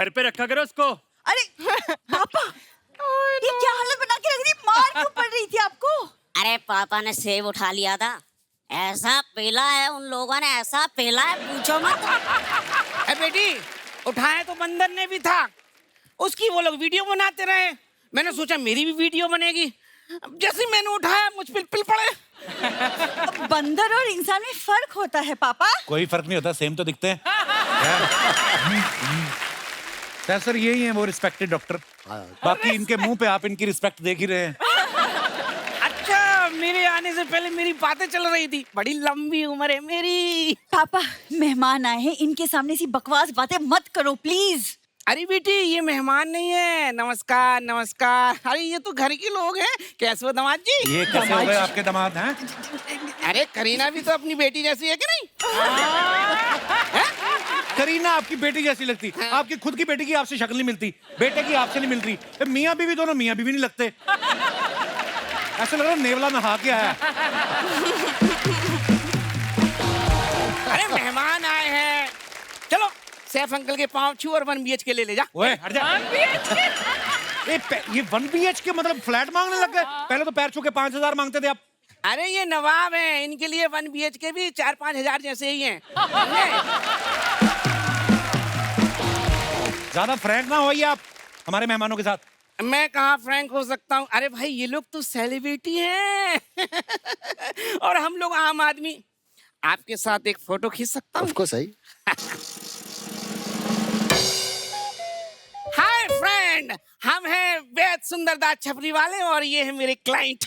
घर पे रखा करो उसको। अरे पापा, ये क्या हालत बना के रख दी? मार क्यों पड़ रही थी आपको? अरे पापा ने सेब उठा लिया था, ऐसा पेला है उन लोगों ने, ऐसा पेला है पूछो मत। अरे बेटी, उठाए तो बंदर ने भी था, उसकी वो लोग वीडियो बनाते रहे, मैंने सोचा मेरी भी वीडियो बनेगी। जैसे मैंने उठाया मुझ पे पिल पड़े। अब बंदर और इंसान में फर्क होता है पापा। कोई फर्क नहीं होता, सेम तो दिखते हैं। सर यही है वो रिस्पेक्टेड डॉक्टर, बाकी इनके मुंह पे आप इनकी रिस्पेक्ट देख ही रहे हैं। अच्छा, मेरे आने से पहले मेरी बातें चल रही थी, बड़ी लंबी उम्र है मेरी। पापा, मेहमान आए हैं, इनके सामने ऐसी बकवास बातें मत करो प्लीज। अरे बेटी, ये मेहमान नहीं है, नमस्कार नमस्कार। अरे ये तो घर के लोग हैं। कैसे हो दामाद जी? ये कैसे हो गए आपके दामाद हैं? अरे करीना भी तो अपनी बेटी जैसी है कि नहीं? करीना आपकी बेटी जैसी लगती, आपकी खुद की बेटी की आपसे शक्ल नहीं मिलती, बेटे की आपसे नहीं मिल रही। मियाँ बीवी दोनों मियाँ बीवी नहीं लगते, ऐसा लग रहा है नेवला नहा के आया। अरे मेहमान आए हैं, चलो सैफ अंकल के पाँव छू और 1 BHK ले जा। ओए हट जा। ये 1 BHK मतलब फ्लैट मांगने लग गए? पहले तो पैर छू के 5,000 मांगते थे आप। अरे ये नवाब हैं, इनके लिए 1 BHK भी 4-5 हजार जैसे ही हैं। ज्यादा फ्रैंक ना होइए आप हमारे मेहमानों के साथ। मैं कहाँ फ्रैंक हो सकता हूँ? अरे भाई, ये लोग तो सेलिब्रिटी हैं और हम लोग आम आदमी। आपके साथ एक फोटो खींच सकता हूँ? Of course. सही। हाय फ्रेंड, हम हैं वेद सुंदरदास छपरी वाले और ये है मेरे क्लाइंट।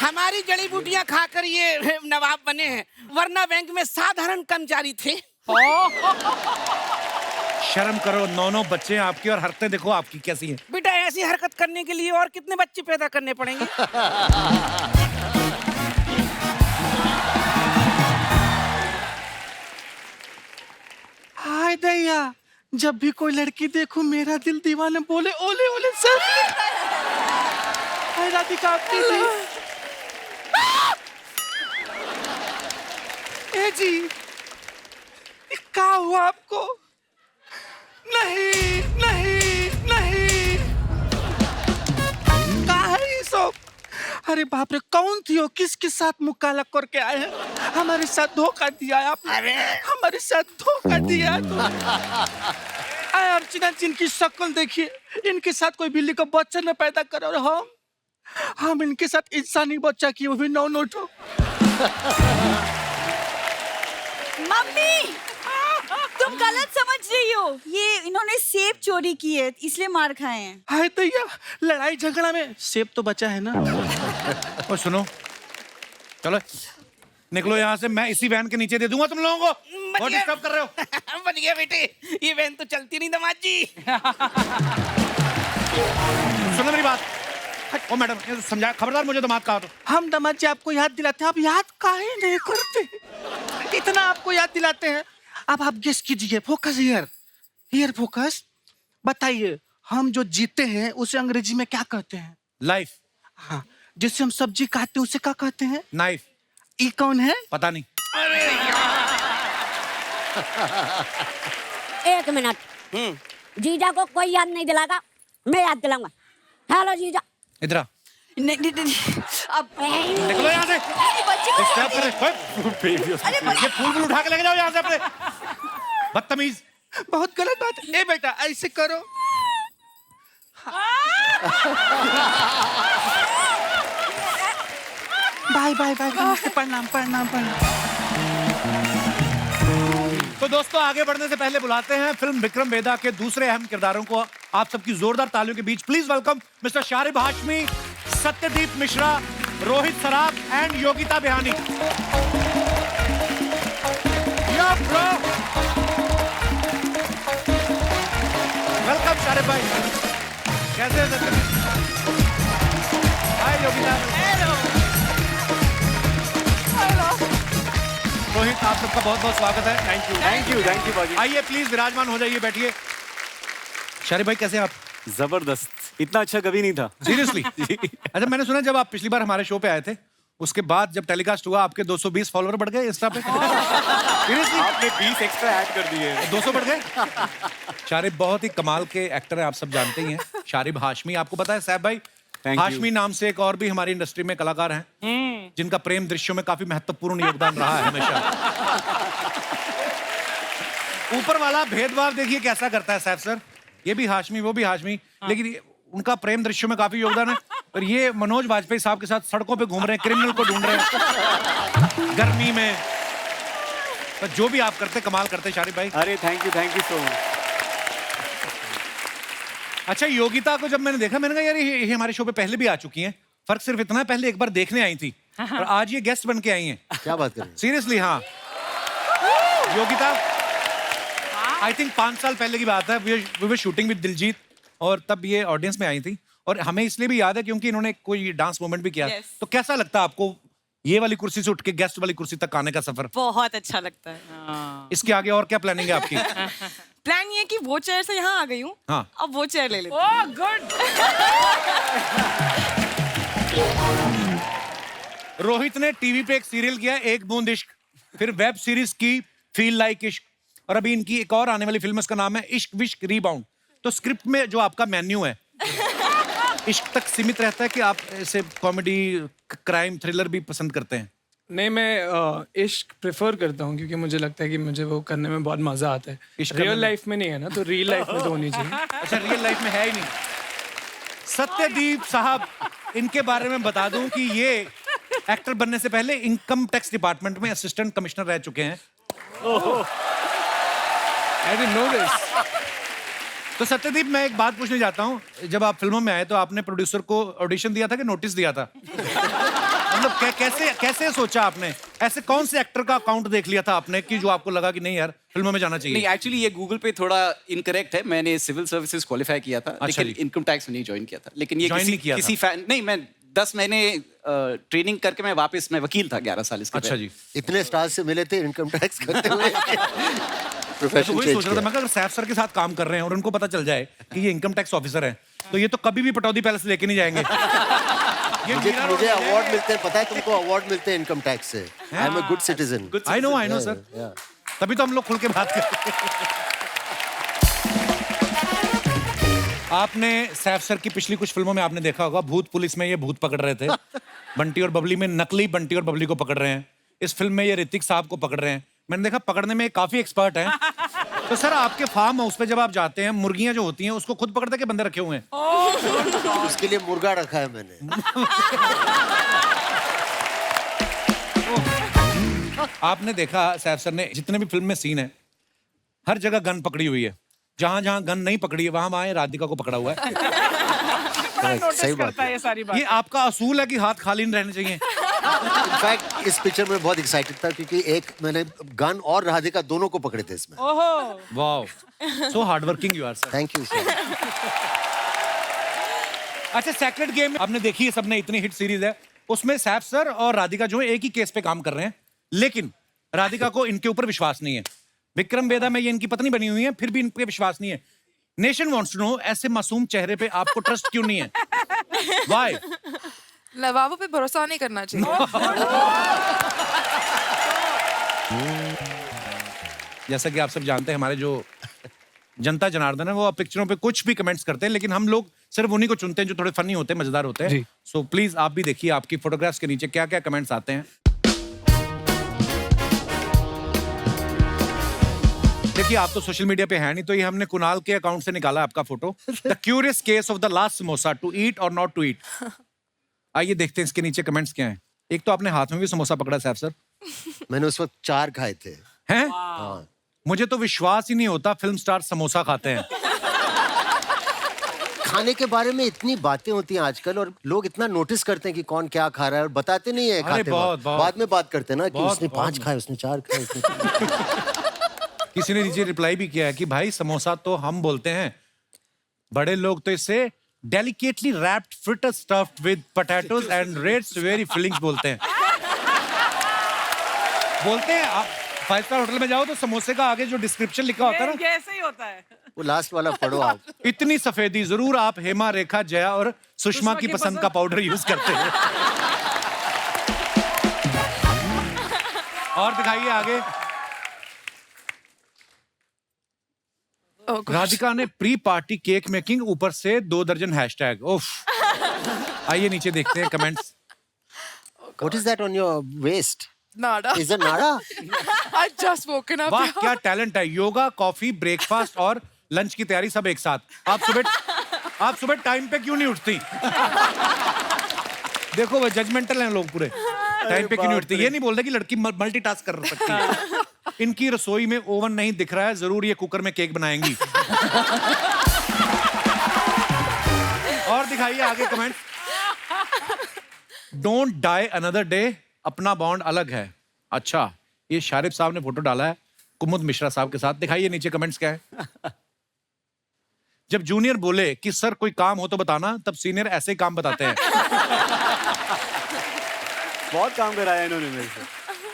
हमारी जड़ी बूटियां खाकर ये नवाब बने हैं, वरना बैंक में साधारण कर्मचारी थे। शर्म करो, 9 बच्चे हैं आपकी और हरकतें देखो आपकी कैसी हैं। बेटा, ऐसी हरकत करने के लिए और कितने बच्चे पैदा करने पड़ेंगे? हाय दैया, जब भी कोई लड़की देखूं मेरा दिल दीवाने बोले ओले ओले सर। हाय राधिका, आपकी थी। ए जी, क्या हुआ आपको? नहीं नहीं नहीं, क्या है ये सब? अरे बाप रे, कौन थी वो? किसके साथ मुकाला करके आए हैं? हमारे साथ धोखा दिया है आपने। अरे हमारे साथ धोखा दिया। आए अर्चना, जिनकी शक्ल देखिए, इनके साथ कोई बिल्ली को बच्चा न पैदा करे और हम इनके साथ इंसानी बच्चा की, वो भी 9 ठो। मम्मी, तुम गलत समझ रही हो, ये इन्होंने सेब चोरी की है इसलिए मार खाए हैं। हाय दैया, लड़ाई झगड़ा में सेब तो बचा है ना। और सुनो, चलो निकलो यहाँ से, मैं इसी वैन के नीचे दे दूंगा तुम लोगों को। बहुत डिस्टर्ब कर रहे हो। बच गया बेटे, ये वैन तो चलती नहीं दामाद जी। सुनो मेरी बात। ओ मैडम, ये समझा, खबरदार मुझे दामाद कहा तो। हम दामाद जी आपको याद दिलाते हैं, आप याद काहे नहीं करते? इतना आपको याद दिलाते हैं। अब आप गेस कीजिए, फोकस हियर फोकस। बताइए, हम जो जीते हैं उसे अंग्रेजी में क्या कहते हैं? लाइफ। हाँ, जिससे हम सब्जी काटते हैं उसे क्या कहते हैं? नाइफ। ई कौन है? पता नहीं। एक मिनट, जीजा को कोई याद नहीं दिलाएगा, मैं याद दिलाऊंगा। हेलो जीजा। इधर आ। नहीं, अब निकलो यहाँ से। बच्चे को डिस्टर्ब कर रहे। ये फूल उठा के लेके जाओ यहाँ से अपने, बदतमीज। बहुत गलत बात है। ए बेटा, ऐसे करो। बाय बाय बाय, प्रणाम प्रणाम प्रणाम। तो दोस्तों, आगे बढ़ने से पहले बुलाते हैं फिल्म विक्रम वेदा के दूसरे अहम किरदारों को। आप सबकी जोरदार तालियों के बीच please welcome mister Sharib Hashmi, Satyadeep Mishra, Rohit Saraf and Yogita Bihani. Welcome Sharib भाई। कैसे हैं सत्यदीप? हाय योगिता। रोहित, आप सबका बहुत बहुत स्वागत है। थैंक यू बाजी। आइए प्लीज विराजमान हो जाइए, बैठिए। शारिब भाई, कैसे हैं आप? जबरदस्त, इतना अच्छा कभी नहीं था। सीरियसली? अच्छा, मैंने सुना जब आप पिछली बार हमारे शो पे आए थे उसके बाद जब टेलीकास्ट हुआ आपके 220 फॉलोअर बढ़ गए इंस्टा पे। सीरियसली आपने 20 एक्स्ट्रा ऐड कर दिए 200 बढ़ गए। शारिब बहुत ही कमाल के एक्टर हैं, आप सब जानते ही हैं। शारिब हाशमी, आपको पता है सैफ भाई, Thank you. हाशमी नाम से एक और भी हमारी इंडस्ट्री में कलाकार हैं जिनका प्रेम दृश्यों में काफी महत्वपूर्ण योगदान रहा है हमेशा। ऊपर वाला भेदभाव देखिए कैसा करता है सैफ सर, ये भी हाशमी वो भी हाशमी, लेकिन उनका प्रेम दृश्यों में काफी योगदान है। और ये मनोज वाजपेयी साहब के साथ सड़कों पे घूम रहे हैं, क्रिमिनल को ढूंढ रहे हैं गर्मी में। तो जो भी आप करते कमाल करते शारिब भाई। अरे थैंक यू सो मच। अच्छा, योगिता को जब मैंने देखा मैंने कहा यार ये हमारे शो पे पहले भी आ चुकी हैं। फर्क सिर्फ इतना है पहले एक बार देखने आई थी और आज ये गेस्ट बन के आई हैं। क्या बात कर रहे हैं? सीरियसली हाँ, योगिता आई थिंक 5 साल पहले की बात है। We were shooting with Diljit और तब ये ऑडियंस में आई थी और हमें इसलिए भी याद है क्योंकि इन्होंने कोई डांस मूवमेंट भी किया। Yes. तो कैसा लगता है आपको ये वाली कुर्सी से उठ के गेस्ट वाली कुर्सी तक आने का सफर? बहुत अच्छा लगता है। इसके आगे और क्या प्लानिंग है आपकी? प्लान ये है कि वो चेयर से यहाँ आ गई हूँ, हाँ। अब वो चेयर ले लेती हूँ। गुड। रोहित ने टीवी पे एक सीरियल किया एक बूंद इश्क, फिर वेब सीरीज की फील लाइक इश्क, और अभी इनकी एक और आने वाली फिल्म उसका नाम है इश्क विश्क रीबाउंड। तो स्क्रिप्ट में जो आपका मेन्यू है इश्क तक सीमित रहता है कि आप ऐसे कॉमेडी क्राइम थ्रिलर भी पसंद करते हैं? नहीं, मैं इश्क प्रेफर करता हूँ क्योंकि मुझे लगता है कि मुझे वो करने में बहुत मजा आता है। इश्क करने रियल में? लाइफ में नहीं है ना, तो रियल लाइफ में तो होनी चाहिए। अच्छा, रियल लाइफ में है ही नहीं। सत्यदीप साहब, इनके बारे में बता दूं कि ये एक्टर बनने से पहले इनकम टैक्स डिपार्टमेंट में असिस्टेंट कमिश्नर रह चुके हैं। I didn't know this. तो सत्यदीप, मैं एक बात पूछने जाता हूँ, जब आप फिल्मों में आए तो आपने प्रोड्यूसर को ऑडिशन दिया था कि नोटिस दिया था? मतलब कैसे सोचा आपने? ऐसे कौन से एक्टर का अकाउंट देख लिया था आपने कि जो आपको लगा कि नहीं यार फिल्मों में जाना नहीं, चाहिए? एक्चुअली ये गूगल पे थोड़ा इनकरेक्ट है। मैंने सिविल सर्विसेज क्वालिफाई किया था, अच्छा लेकिन जी। इनकम टैक्स में नहीं ज्वाइन किया था। लेकिन ये Join नहीं किया किसी फैन नहीं, मैं 10 महीने ट्रेनिंग करके मैं वापस, मैं वकील था 11 साल इसके अच्छा पहले। जी। इतने स्टार्स से मिले थे इनकम टैक्स करते हुए। तो प्रोफेशन वही चेंज सोच रहा था किया। मैं कि अगर सैफ सर के साथ काम कर रहे हैं और उनको पता चल जाए कि ये इनकम टैक्स ऑफिसर है तो ये तो कभी भी पटौदी पैलेस लेके नहीं जाएंगे। ये मुझे मीरा रोड मुझे ले अवार्ड जाएंगे। मिलते हैं, पता है तुमको अवार्ड मिलते हैं इनकम टैक्स से। I am a good citizen. I know sir, तभी तो हम लोग खुल के बात करते हैं। आपने सैफ सर की पिछली कुछ फिल्मों में आपने देखा होगा, भूत पुलिस में ये भूत पकड़ रहे थे, बंटी और बबली में नकली बंटी और बबली को पकड़ रहे हैं, इस फिल्म में ये ऋतिक साहब को पकड़ रहे हैं। मैंने देखा पकड़ने में काफी एक्सपर्ट हैं। तो सर, आपके फार्म हाउस पे जब आप जाते हैं, मुर्गियां जो होती हैं उसको खुद पकड़ते के बंदे रखे हुए हैं? उसके लिए मुर्गा रखा है मैंने। आपने देखा सैफ सर ने जितने भी फिल्म में सीन है हर जगह गन पकड़ी हुई है, जहां जहां गन नहीं पकड़ी है वहां वहां राधिका को पकड़ा हुआ है। सही बात है। ये सारी ये आपका असूल है कि हाथ खाली नहीं रहने चाहिए? इनफैक्ट इस पिक्चर में बहुत एक्साइटेड था क्योंकि एक मैंने गन और राधिका दोनों को पकड़े थे इसमें। Wow, so hard working you are sir. Thank you sir. अच्छा, सेक्रेट गेम आपने देखी है सबने, इतनी हिट सीरीज है, उसमें सैफ सर और राधिका जो है एक ही केस पे काम कर रहे हैं, लेकिन राधिका को इनके ऊपर विश्वास नहीं है। विक्रम वेदा में ये इनकी पत्नी बनी हुई है, फिर भी इन पे विश्वास नहीं है। नेशन वांट्स टू नो, ऐसे मासूम चेहरे पे आपको ट्रस्ट क्यों नहीं है? व्हाई? लवाबों पे भरोसा नहीं करना चाहिए। जैसा कि आप सब जानते हैं, हमारे जो जनता जनार्दन है वो पिक्चरों पे कुछ भी कमेंट्स करते हैं, लेकिन हम लोग सिर्फ उन्हीं को चुनते हैं जो थोड़े फनी होते हैं, मजेदार होते हैं। सो प्लीज आप भी देखिए आपकी फोटोग्राफ्स के नीचे क्या क्या कमेंट्स आते हैं। देखिए, आप तो सोशल मीडिया पे हैं नहीं, तो ये हमने कुणाल के अकाउंट से निकाला आपका photo. The curious case of the last samosa, to eat और नॉट टू ईट। आइए देखते हैं इसके नीचे कमेंट्स क्या हैं। एक तो आपने हाथ में भी समोसा पकड़ा सैफ सर। मैंने उस वक्त 4 खाए थे। हैं? मुझे तो विश्वास ही नहीं होता फिल्म स्टार समोसा खाते हैं। खाने के बारे में इतनी बातें होती हैं आजकल और लोग इतना नोटिस करते हैं कि कौन क्या खा रहा है और बताते नहीं है खाते बहुत, वक्त। बहुत। बाद में बात करते हैं ना कि बहुत, उसने 5 खाए, उसने 4 खाए, उसने किसी ने नीचे रिप्लाई भी किया है कि भाई समोसा तो हम बोलते हैं, बड़े लोग तो इसे delicately wrapped fritter stuffed with potatoes and red very feelings बोलते हैं। बोलते हैं आप 5 स्टार होटल में जाओ तो समोसे का आगे जो डिस्क्रिप्शन लिखा होता है ना, ऐसे ही होता है। वो लास्ट वाला पढ़ो आप। इतनी सफेदी जरूर आप हेमा, रेखा, जया और सुषमा की पसंद का पाउडर यूज करते हैं। और दिखाइए आगे। राधिका ने प्री पार्टी केक मेकिंग, ऊपर से 2 दर्जन हैशटैग। उफ। आइए नीचे देखते हैं comments. What is that on your waist? Nada. Is it nada? I just woken up. वाह क्या टैलेंट है। योगा, कॉफी, ब्रेकफास्ट और लंच की तैयारी सब एक साथ। आप सुबह टाइम पे क्यों नहीं उठती? देखो वो जजमेंटल हैं लोग पूरे। टाइम पे क्यों नहीं उठती? ये नहीं बोल रहे कि लड़की मल्टीटास्क कर सकती है। इनकी रसोई में ओवन नहीं दिख रहा है, जरूर ये कुकर में केक बनाएंगी। और दिखाइए आगे comment. Don't die another day, अपना बॉन्ड अलग है। अच्छा, ये शारिब साहब ने फोटो डाला है कुमुद मिश्रा साहब के साथ। दिखाइए नीचे कमेंट्स क्या है। जब जूनियर बोले कि सर कोई काम हो तो बताना, तब सीनियर ऐसे ही काम बताते हैं। बहुत काम कराया इन्होंने मेरे से।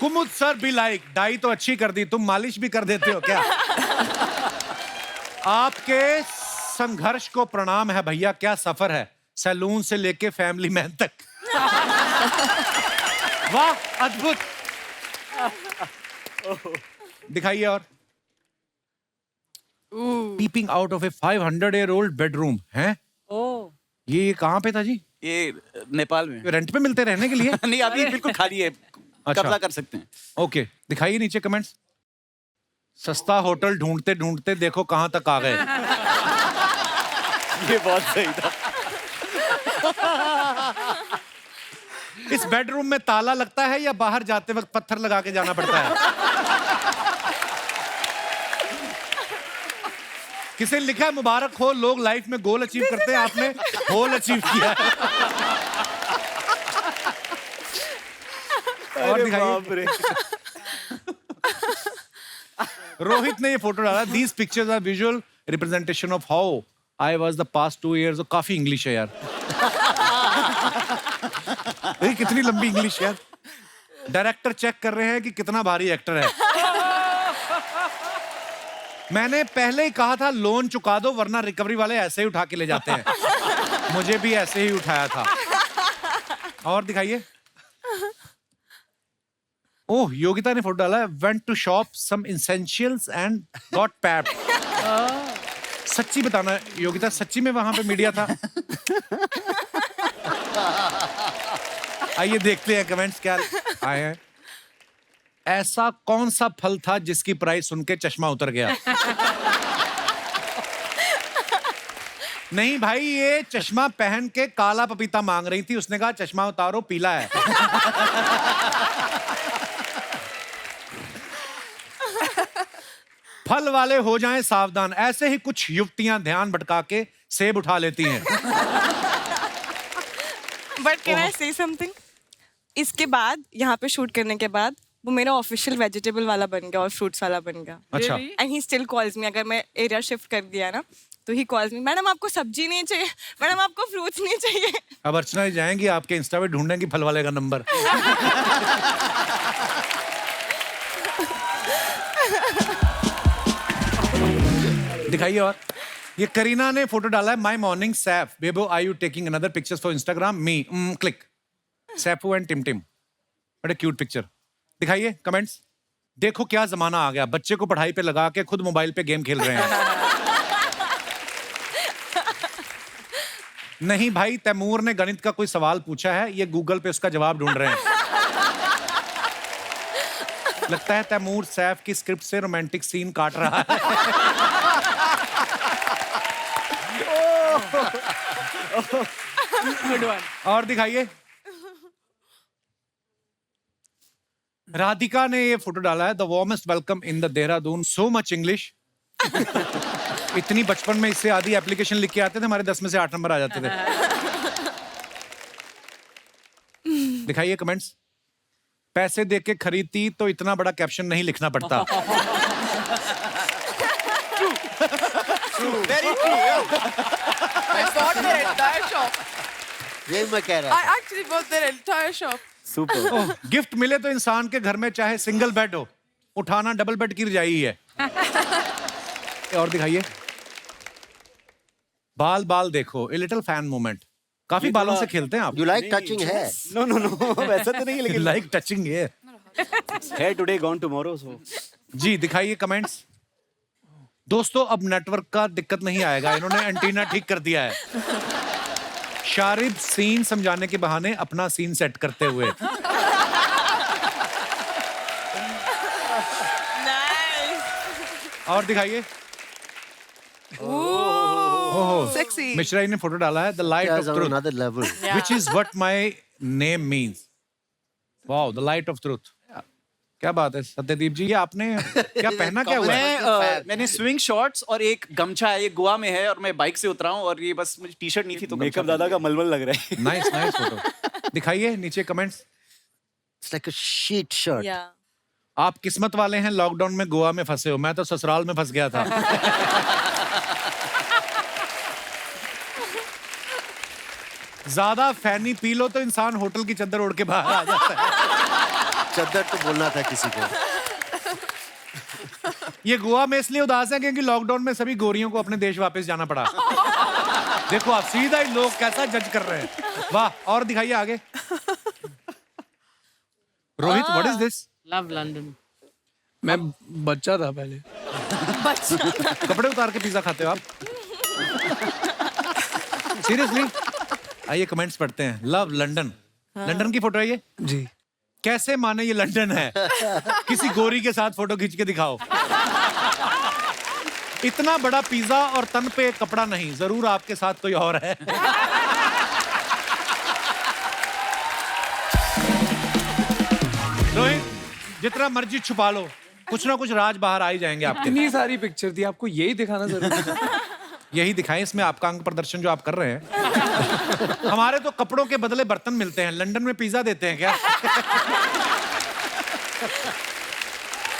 कुमुद सर भी लाइक, डाई तो अच्छी कर दी, तुम मालिश भी कर देते हो क्या? आपके संघर्ष को प्रणाम है भैया, क्या सफर है सैलून से लेके फैमिली मैन तक। वाह अद्भुत। दिखाइए और। Peeping out of a 500-year-old bedroom है। ये कहाँ पे था जी? ये नेपाल में। रेंट पे मिलते रहने के लिए? नहीं, अभी बिल्कुल खाली है। अच्छा। कब्जा कर सकते हैं। ओके, दिखाइए नीचे कमेंट्स। सस्ता होटल ढूंढते ढूंढते देखो कहां तक आ गए। ये बहुत सही था। इस बेडरूम में ताला लगता है या बाहर जाते वक्त पत्थर लगा के जाना पड़ता है? किसी ने लिखा है मुबारक हो, लोग लाइफ में गोल अचीव करते हैं, आपने होल अचीव किया है। और दिखाइए। रोहित ने ये फोटो डाला। These pictures are visual representation of how I was the past 2 years। काफी इंग्लिश है यार। कितनी लंबी इंग्लिश यार। डायरेक्टर चेक कर रहे हैं कि कितना भारी एक्टर है। मैंने पहले ही कहा था लोन चुका दो, वरना रिकवरी वाले ऐसे ही उठा के ले जाते हैं। मुझे भी ऐसे ही उठाया था। और दिखाइए। ओह, योगिता ने फोटो डाला है। Went to shop some essentials and got papped. सच्ची बताना योगिता, सच्ची में वहां पे मीडिया था? आइए देखते हैं कमेंट्स क्या आए हैं। ऐसा कौन सा फल था जिसकी प्राइस सुन के चश्मा उतर गया? नहीं भाई, ये चश्मा पहन के काला पपीता मांग रही थी, उसने कहा चश्मा उतारो पीला है। फल वाले हो जाएं सावधान, ऐसे ही कुछ युवतियां ध्यान भटका के सेब उठा लेती हैं। बट कैन आई से समथिंग? इसके बाद यहाँ पे शूट करने के बाद वो मेरा ऑफिशियल वेजिटेबल वाला बन गया और फ्रूट्स वाला बन गया। अच्छा। And he still calls me. अगर मैं एरिया शिफ्ट कर दिया ना तो ही कॉल्स मी, मैडम आपको सब्जी नहीं चाहिए, मैडम आपको फ्रूट्स नहीं चाहिए। अब अर्चना जी जाएंगी आपके इंस्टा पे, ढूंढेंगी फल वाले का नंबर। दिखाइए। और ये करीना ने फोटो डाला है। My morning Saif Bebo, are you taking another pictures for Instagram? Me click. Saifu and Tim Tim, बड़े क्यूट पिक्चर। दिखाइए कमेंट्स। देखो क्या जमाना आ गया, बच्चे को पढ़ाई पे लगा के खुद मोबाइल पे गेम खेल रहे हैं। नहीं भाई, तैमूर ने गणित का कोई सवाल पूछा है, ये गूगल पे उसका जवाब ढूंढ रहे हैं। लगता है तैमूर सैफ की स्क्रिप्ट से रोमांटिक सीन काट रहा है। और दिखाइए। राधिका ने ये फोटो डाला है। The warmest welcome in the Dehradun, so much English. इतनी बचपन में इससे आधी एप्लीकेशन लिख के आते थे, हमारे 10 में से 8 नंबर आ जाते थे। दिखाइए कमेंट्स। पैसे दे के खरीदती तो इतना बड़ा कैप्शन नहीं लिखना पड़ता। Very true. I bought their entire shop. ये मैं कह रहा I actually bought their entire shop. Super. Gift मिले तो इंसान के घर में चाहे सिंगल बेड हो, उठाना डबल बेड की रजाई है। और दिखाइए। बाल बाल देखो, ए लिटिल फैन मोमेंट। काफी बालों से खेलते हैं आप। You like touching hair? No no no, वैसा तो नहीं है लेकिन लाइक टचिंग है। Hair today gone tomorrow so जी दिखाइए कमेंट्स। दोस्तों अब नेटवर्क का दिक्कत नहीं आएगा, इन्होंने एंटीना ठीक कर दिया है। शारिब सीन समझाने के बहाने अपना सीन सेट करते हुए। और दिखाइए। Sexy. मिश्रा जी ने फोटो डाला है, the light of Guys, on truth, another level. which is what my name means. Wow, the light of truth. क्या बात है सत्यदीप जी, ये आपने क्या पहना क्या हुआ है? मैंने स्विंग शॉर्ट्स और एक गमछा है, ये गोवा में है और मैं बाइक से उतरा हूँ और ये बस मुझे टी शर्ट नहीं थी तो मेकअप दादा का मलमल लग रहा है। Nice nice photo. दिखाइए नीचे comments. It's like a sheet shirt. Yeah. आप किस्मत वाले हैं, लॉकडाउन में गोवा में फंसे हो, मैं तो ससुराल में फंस गया था। ज्यादा फैनी पी लो तो इंसान होटल की चद्दर ओढ़ के बाहर आ जाता है। चद्दर तो बोलना था किसी को। ये गोवा में इसलिए उदास है क्योंकि लॉकडाउन में सभी गोरियों को अपने देश वापस जाना पड़ा। देखो आप सीधा ही लोग कैसा जज कर रहे हैं। वाह, और दिखाइए आगे। Rohit, what is this? Love London. मैं बच्चा था पहले। कपड़े उतार के पिज्जा खाते हो आप? सीरियसली? आइए कमेंट्स पढ़ते हैं। लव लंदन, लंदन की फोटो है ये जी। कैसे माने ये लंदन है? किसी गोरी के साथ फोटो खींच के दिखाओ। इतना बड़ा पिज्जा और तन पे कपड़ा नहीं, जरूर आपके साथ कोई और है। रोहित, जितना मर्जी छुपा लो, कुछ ना कुछ राज बाहर आ ही जाएंगे आपके। इतनी सारी पिक्चर थी, आपको यही दिखाना जरूरी था। यही दिखाएं इसमें आपका अंग प्रदर्शन जो आप कर रहे हैं। हमारे तो कपड़ों के बदले बर्तन मिलते हैं, लंदन में पिज्जा देते हैं क्या?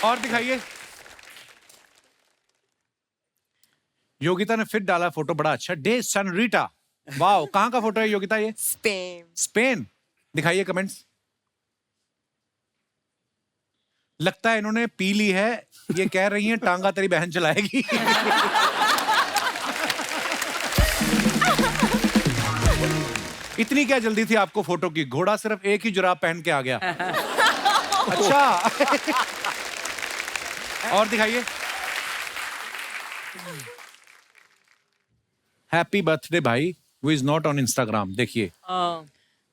और दिखाइए। योगिता ने फिर डाला फोटो, बड़ा अच्छा। डे सनरीटा, वाओ, कहाँ का फोटो है योगिता ये? Spain. स्पेन। दिखाइए कमेंट्स। लगता है इन्होंने पी ली है, ये कह रही हैं टांगा तेरी बहन चलाएगी। इतनी क्या जल्दी थी आपको फोटो की? घोड़ा सिर्फ एक ही जुराब पहन के आ गया। अच्छा। और दिखाइए। हैप्पी बर्थडे भाई, who is not on Instagram. देखिए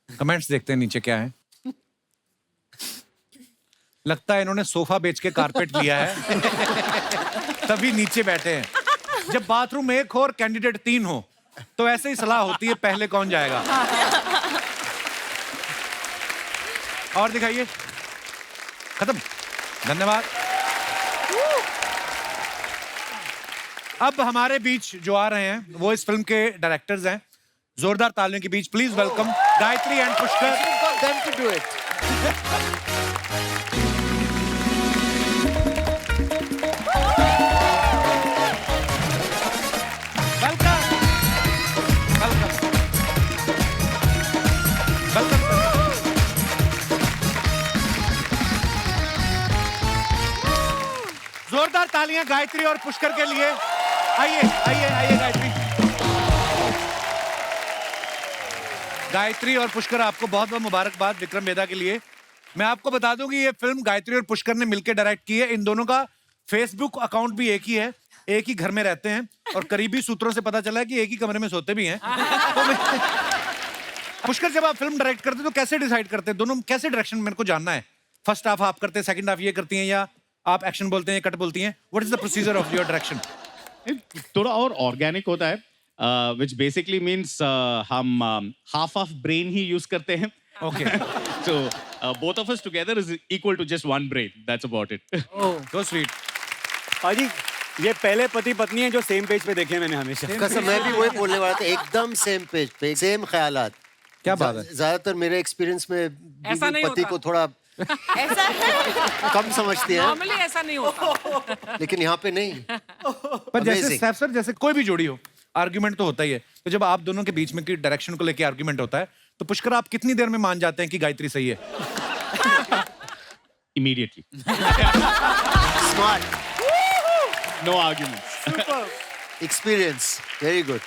कमेंट्स देखते हैं नीचे क्या है। लगता है इन्होंने सोफा बेच के कारपेट लिया है, तभी नीचे बैठे हैं। जब बाथरूम एक हो और कैंडिडेट 3 हो तो ऐसे ही सलाह होती है, पहले कौन जाएगा। और दिखाइए। खत्म, धन्यवाद। अब हमारे बीच जो आ रहे हैं वो इस फिल्म के डायरेक्टर्स हैं। जोरदार तालियों के बीच please welcome Gayatri and Pushkar. Them to do it. Welcome welcome welcome. जोरदार तालियां गायत्री और पुष्कर के लिए। आइए आइए आइए गायत्री। गायत्री और पुष्कर, आपको बहुत बहुत मुबारकबाद विक्रम वेदा के लिए। मैं आपको बता दूं कि ये फिल्म गायत्री और पुष्कर ने मिलकर डायरेक्ट की है। इन दोनों का फेसबुक अकाउंट भी एक ही है, एक ही घर में रहते हैं और करीबी सूत्रों से पता चला है कि एक ही कमरे में सोते भी हैं। तो पुष्कर, जब आप फिल्म डायरेक्ट करते तो कैसे डिसाइड करते हैं दोनों? कैसे डायरेक्शन, मेरे को जानना है। फर्स्ट हाफ आप करते हैं, सेकंड हाफ ये करती हैं, या आप एक्शन बोलते हैं, कट बोलती हैं? What is the procedure of your direction? थोड़ा और ऑर्गेनिक होता है, which basically means हम half of brain he use करते हैं। Okay. So both of us together is equal to just one brain. That's about it. Oh, so sweet. हाजी, ये पहले पति पत्नी है जो सेम पेज पे देखे मैंने हमेशा। कसम, मैं भी वही बोलने वाला था, एकदम सेम पेज पे, सेम ख्यालात। क्या बात है? ज्यादातर मेरे एक्सपीरियंस में ऐसा नहीं पति होता। को थोड़ा ऐसा है? कम समझती है, नॉर्मली ऐसा नहीं होता। लेकिन यहाँ पे नहीं। पर जैसे Amazing. सैफ सर, जैसे कोई भी जोड़ी हो, आर्ग्यूमेंट तो होता ही है। तो जब आप दोनों के बीच में की डायरेक्शन को लेके आर्ग्यूमेंट होता है तो पुष्कर, आप कितनी देर में मान जाते हैं कि गायत्री सही है? Immediately. Smart. No arguments. Experience. Very good.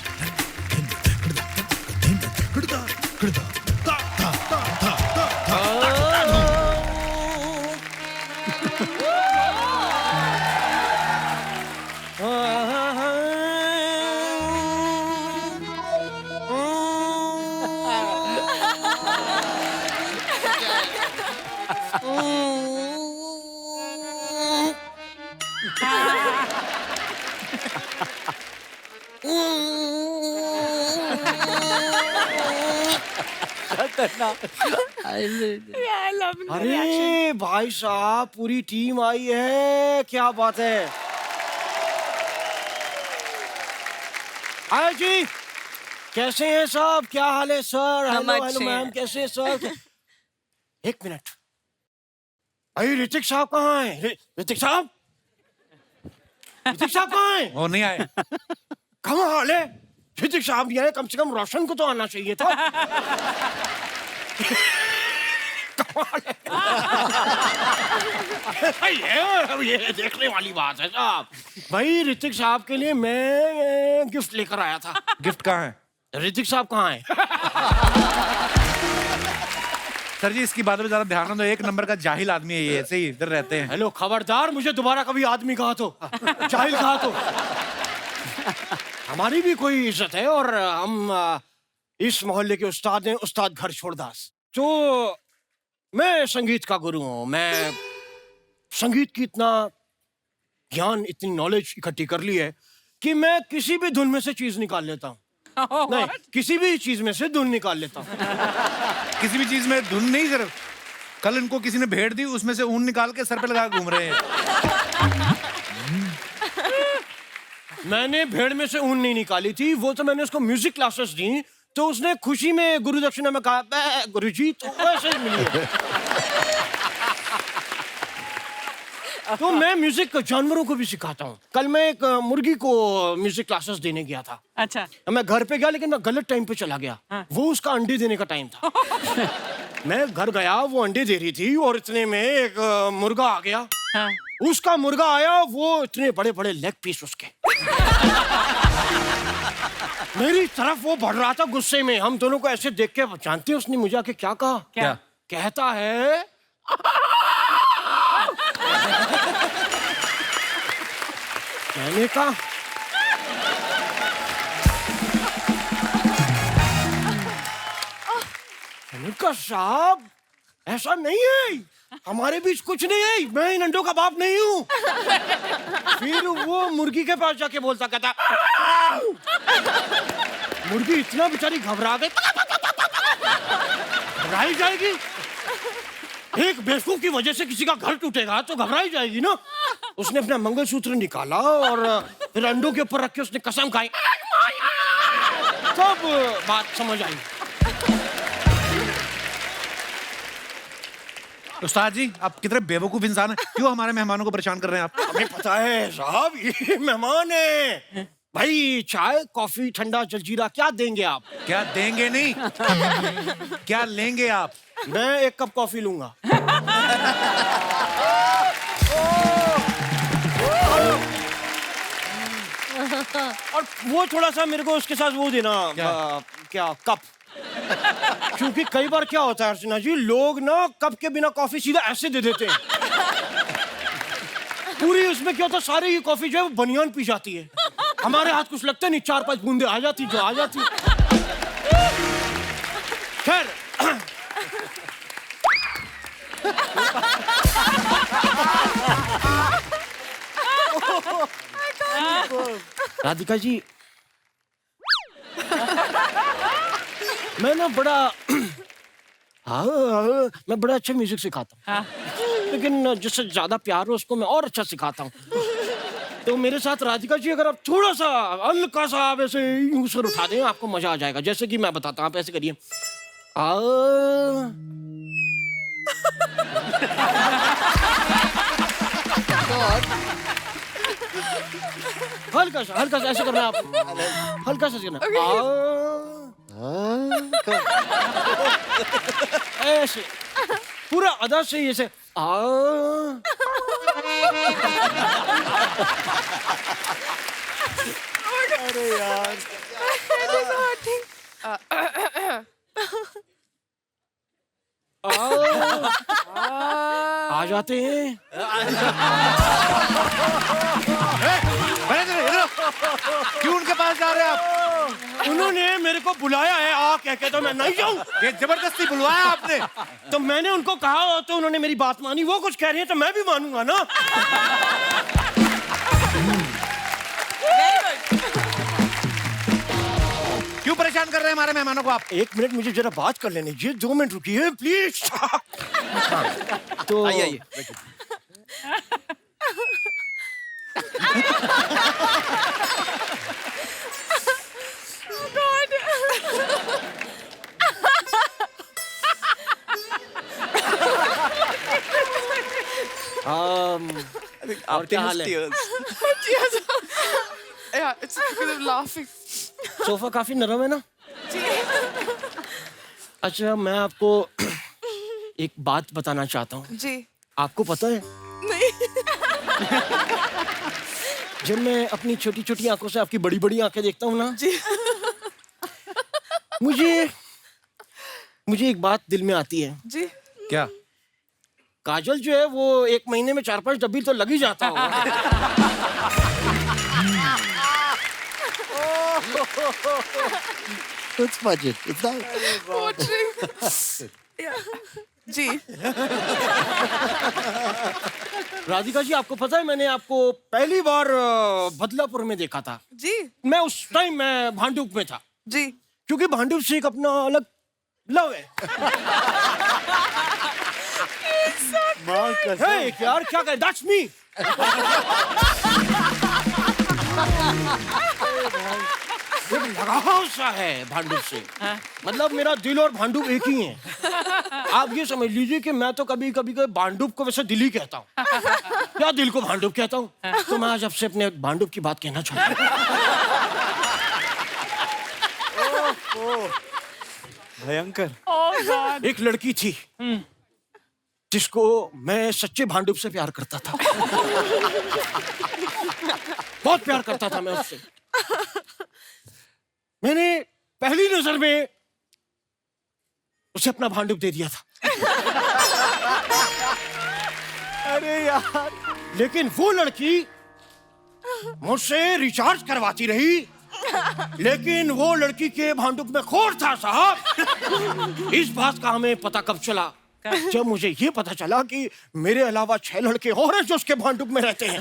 अरे भाई साहब, पूरी टीम आई है, क्या बात है। आया जी, कैसे हैं साहब, क्या हाल है सर? हम हेलो अच्छे हेलो मैम, हैं। कैसे हैं सर? एक मिनट, अरे ऋतिक साहब कहाँ हैं? ऋतिक साहब, ऋतिक साहब कहाँ हैं? वो नहीं आए। कहाँ हाल है? ऋतिक साहब नहीं आए, कम से कम रोशन को तो आना चाहिए था। ये देखने वाली बात है साहब। भाई ऋतिक साहब के लिए मैं गिफ्ट लेकर आया था। गिफ्ट कहाँ है? ऋतिक साहब कहाँ हैं? सर जी, इसकी बातों पे ज्यादा ध्यान ना दो, एक नंबर का जाहिल आदमी है ये, ऐसे ही इधर रहते हैं। हेलो, खबरदार मुझे दोबारा कभी आदमी कहा तो, जाहिल कहा तो। हमारी भी कोई इज्जत है और हम इस मोहल्ले के उस्ताद हैं, उस्ताद घर छोड़दास। तो मैं संगीत का गुरु हूँ। मैं संगीत की इतना ज्ञान, इतनी नॉलेज इकट्ठी कर ली है कि मैं किसी भी धुन में से चीज निकाल लेता हूँ। नहीं, किसी भी चीज में से धुन निकाल लेता हूँ। किसी भी चीज में धुन नहीं सर, कल इनको किसी ने भेड़ दी, उसमें से ऊन निकाल के सर पे लगा घूम रहे हैं। मैंने भेड़ में से ऊन नहीं निकाली थी, वो तो मैंने उसको म्यूजिक क्लासेस दी, तो उसने खुशी में गुरु दक्षिणा में कहा गुरुजी, तो वैसे ही मिली है। तो मैं म्यूजिक जानवरों को भी सिखाता हूँ। कल मैं एक मुर्गी को म्यूजिक क्लासेस देने गया था। अच्छा। मैं घर पे गया, लेकिन मैं गलत टाइम पे चला गया। वो उसका अंडे देने का टाइम था। मैं घर गया, वो अंडे दे रही थी और इतने में एक मुर्गा आ गया। उसका मुर्गा आया, वो इतने बड़े बड़े लेग पीस उसके मेरी तरफ वो बढ़ रहा था गुस्से में। हम दोनों को ऐसे देख के, जानते हैं उसने मुझे आके क्या कहा? क्या कहता है? मैंने कहा साहब ऐसा नहीं है, हमारे बीच कुछ नहीं है, मैं इन अंडों का बाप नहीं हूँ। फिर वो मुर्गी के पास जाके बोलता, कहता मुर्गी इतना बेचारी घबरा गई, घबराई जाएगी। एक बेवकूफ की वजह से किसी का घर टूटेगा तो घबराई जाएगी ना। उसने अपना मंगलसूत्र निकाला और फिर अंडों के ऊपर रख के उसने कसम खाई, तब बात समझ आई। उस्ताद जी, आप कितने बेवकूफ इंसान हैं, क्यों हमारे मेहमानों को परेशान कर रहे हैं आप? हमें पता है साहब, ये मेहमान है भाई। चाय, कॉफी, ठंडा, जलजीरा क्या देंगे आप? क्या देंगे नहीं, क्या लेंगे आप? मैं एक कप कॉफी लूंगा। और वो थोड़ा सा मेरे को उसके साथ वो देना, क्या कप। क्योंकि कई बार क्या होता है अर्चना जी, लोग ना कप के बिना कॉफी सीधा ऐसे दे देते हैं। पूरी उसमें क्या होता है, सारी ये कॉफी जो है वो बनियान पी जाती है। हमारे हाथ कुछ लगता नहीं, 4-5 बूंदे आ जाती जो आ जाती। खैर, राधिका जी, मैं ना बड़ा मैं बड़ा अच्छा म्यूजिक सिखाता हूँ। लेकिन जिससे ज्यादा प्यार हो उसको मैं और अच्छा सिखाता हूँ। तो मेरे साथ राधिका जी, अगर आप थोड़ा सा हल्का सा आप ऐसे यूं सर उठा दें, आपको मजा आ जाएगा। जैसे कि मैं बताता हूँ, आप ऐसे करिए। हल्का सा ऐसे करना आप, हल्का सा करना। ऐसे पूरा अदा से ऐसे अरे यार, आ जाते हैं। क्यों उनके पास जा रहे हैं आप? उन्होंने मेरे को बुलाया है आ कह के, तो मैं नहीं जाऊं। ये जबरदस्ती बुलवाया आपने? तो मैंने उनको कहा तो उन्होंने मेरी बात मानी। वो कुछ कह रही है तो मैं भी मानूंगा ना। क्यों परेशान कर रहे हैं हमारे मेहमानों को आप? 1 मिनट मुझे जरा बात कर लेने दीजिए, 2 मिनट रुकिए प्लीज। तो आइए और क्या हाल है? Yeah, it's because of laughing. Sofa काफी नरम है ना? अच्छा, मैं आपको एक बात बताना चाहता हूँ। जी। आपको पता है, नहीं। जब मैं अपनी छोटी छोटी आंखों से आपकी बड़ी बड़ी आंखें देखता हूँ ना, जी। मुझे एक बात दिल में आती है। जी। क्या? काजल जो है वो 1 महीने में 4-5 डब्बी तो लग ही जाता होगा। It's budget. It's not. जी। राधिका जी, आपको पता है मैंने आपको पहली बार बदलापुर में देखा था। जी। मैं उस टाइम मैं भांडुप में था। जी। क्योंकि भांडुप से एक अपना अलग लव है। Hey, यार क्या कहे? That's me. लगाव सा है भांडुप से। मतलब मेरा दिल और भांडुप एक ही है। आप ये समझ लीजिए कि मैं तो कभी कभी भांडुप को वैसे दिल ही कहता हूँ, या दिल को भांडुप कहता हूँ। तो मैं आज आपसे अपने भांडुप की बात कहना चाहता हूँ। भयंकर। एक लड़की थी जिसको मैं सच्चे भांडुप से प्यार करता था। बहुत प्यार करता था मैं उससे। मैंने पहली नजर में उसे अपना भांडुप दे दिया था। अरे यार, लेकिन वो लड़की मुझसे रिचार्ज करवाती रही, लेकिन वो लड़की के भांडुप में खोर था साहब। इस बात का हमें पता कब चला? जब मुझे ये पता चला कि मेरे अलावा 6 लड़के और हैं जो उसके भांडुप में रहते हैं।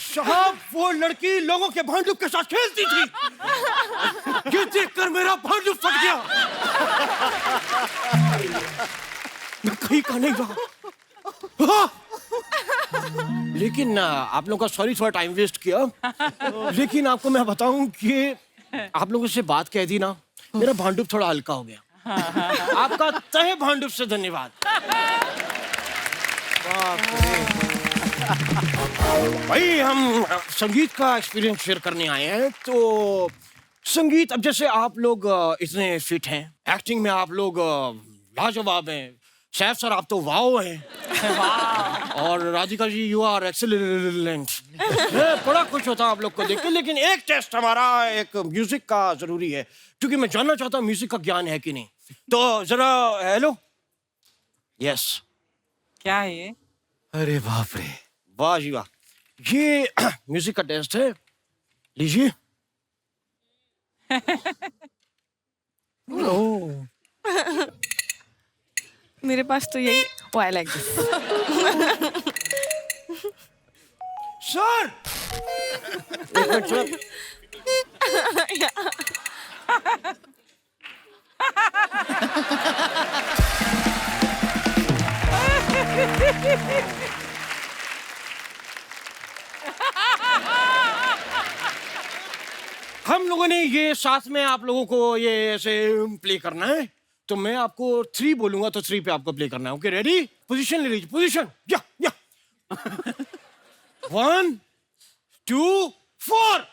साहब, वो लड़की लोगों के भांडुप के साथ खेलती थी। ये देखकर मेरा भांडुप फट गया। मैं कहीं का नहीं रहा। लेकिन आप लोगों का सॉरी, थोड़ा टाइम वेस्ट किया। लेकिन आपको मैं बताऊं कि आप लोगों से बात कह दी ना, मेरा भांडुप थोड़ा हल्का हो गया। आपका तहे भांडुप से धन्यवाद। भाई, हम संगीत का एक्सपीरियंस शेयर करने आए हैं। तो संगीत, अब जैसे आप लोग इतने फिट हैं, एक्टिंग में आप लोग लाजवाब हैं, सैफ सर आप तो वाओ हैं, और Radhika ji you are excellent. बड़ा खुश होता हूं आप लोग को देख के। लेकिन एक टेस्ट हमारा एक म्यूजिक का जरूरी है, क्योंकि मैं जानना चाहता हूँ म्यूजिक का ज्ञान है कि नहीं। तो जरा हेलो। यस। क्या है ये? अरे बाप रे, वाह जी वाह। ये म्यूजिक का टेस्ट है, लीजिए। मेरे पास तो यही आई लाइक दिस। सर, एक मिनट सर। हम लोगों ने ये साथ में आप लोगों को ये ऐसे प्ले करना है। तो मैं आपको 3 बोलूंगा तो 3 पे आपको प्ले करना है। Okay, ready? पोजीशन ले लीजिए, पोजीशन। या 1 2 4।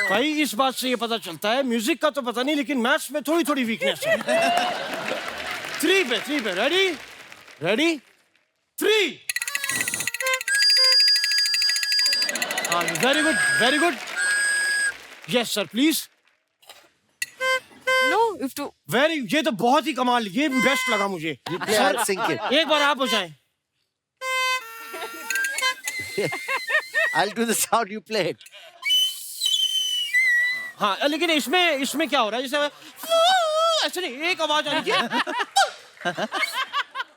भाई, इस बात से ये पता चलता है, म्यूजिक का तो पता नहीं, लेकिन मैथ्स में थोड़ी थोड़ी वीकनेस है। 3 पे ready? Ready? 3। Very good, very good. Yes sir, please. if to very, ये तो बहुत ही कमाल, ये बेस्ट लगा मुझे। play, I'll sing it. एक बार आप बजाएं। I'll do the sound, you play it. हाँ, लेकिन इसमें क्या हो रहा है, जैसे ऐसे नहीं, एक आवाज आ रही है।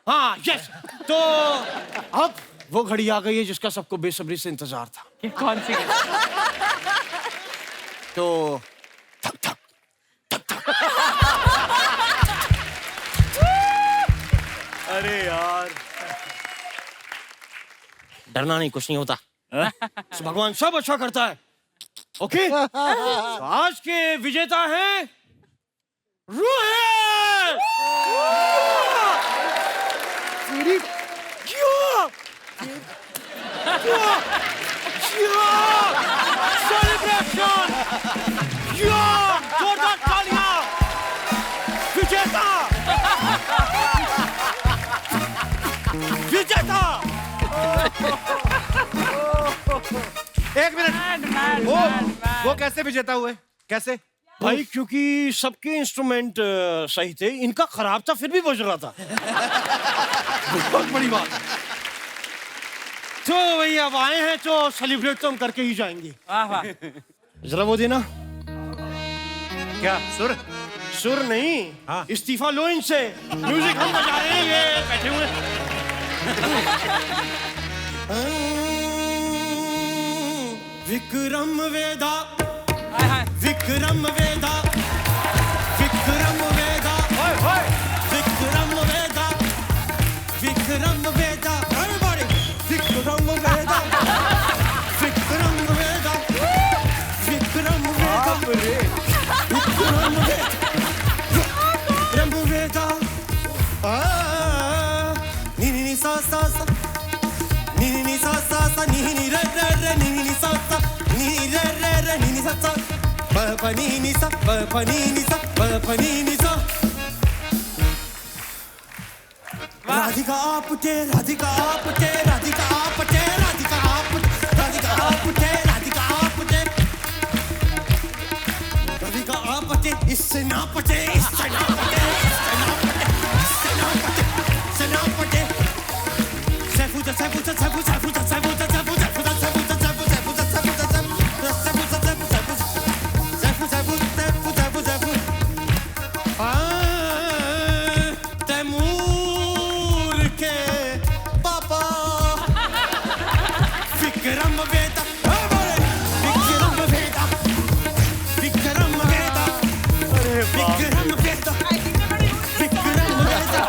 हाँ, यस। तो अब वो घड़ी आ गई है जिसका सबको बेसब्री से इंतजार था। ये कौन सी घड़ी? तो अरे यार, डरना नहीं, कुछ नहीं होता। तो भगवान सब अच्छा करता है। ओके, तो आज के विजेता हैं रोहित। सेलिब्रेशन, जोरदार तालियां। विजेता, विजेता। एक मिनट, वो कैसे विजेता हुए, कैसे? भाई क्योंकि सबके इंस्ट्रूमेंट सही थे, इनका खराब था फिर भी बज रहा था। बहुत बड़ी बात। तो भाई अब आए हैं तो सेलिब्रेट तो हम करके ही जाएंगे। वाह वाह। जरा वो देना। क्या सुर? सुर नहीं, हाँ। इस्तीफा लो इनसे। म्यूजिक हम बजा रहे हैं, ये बैठे हुए। विक्रम वेदा, विक्रम वेदा, विक्रम वेदा, विक्रम वेदा, विक्रम वेदा, everybody, विक्रम वेदा, विक्रम वेदा, विक्रम वेदा, विक्रम वेदा, नी नी नी सा सा सा, नी नी नी सा सा सा, नी नी रे रे रे, नी नी सा सा, नी रे रे रे, नी नी सा सा, ब प नी नी सा, ब प नी नी सा, ब प नी नी सा। राधिका आपटे, राधिका आपटे, राधिका आपटे, राधिका आपटे, राधिका आपटे, राधिका आपटे, राधिका आपटे, इससे ना पटे, इससे ना पटे, इससे ना पटे, इससे ना पटे, इससे ना पटे। सेफुजा सेफुजा सेफुजा सेफुजा सेफुजा सेफुजा सेफुजा सेफुजा सेफुजा सेफुजा सेफुजा सेफुजा। तैमूर के पापा Vikram Vedha, Vikram Vedha, Vikram Vedha, Vikram Vedha, Vikram Vedha,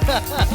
Ha ha ha!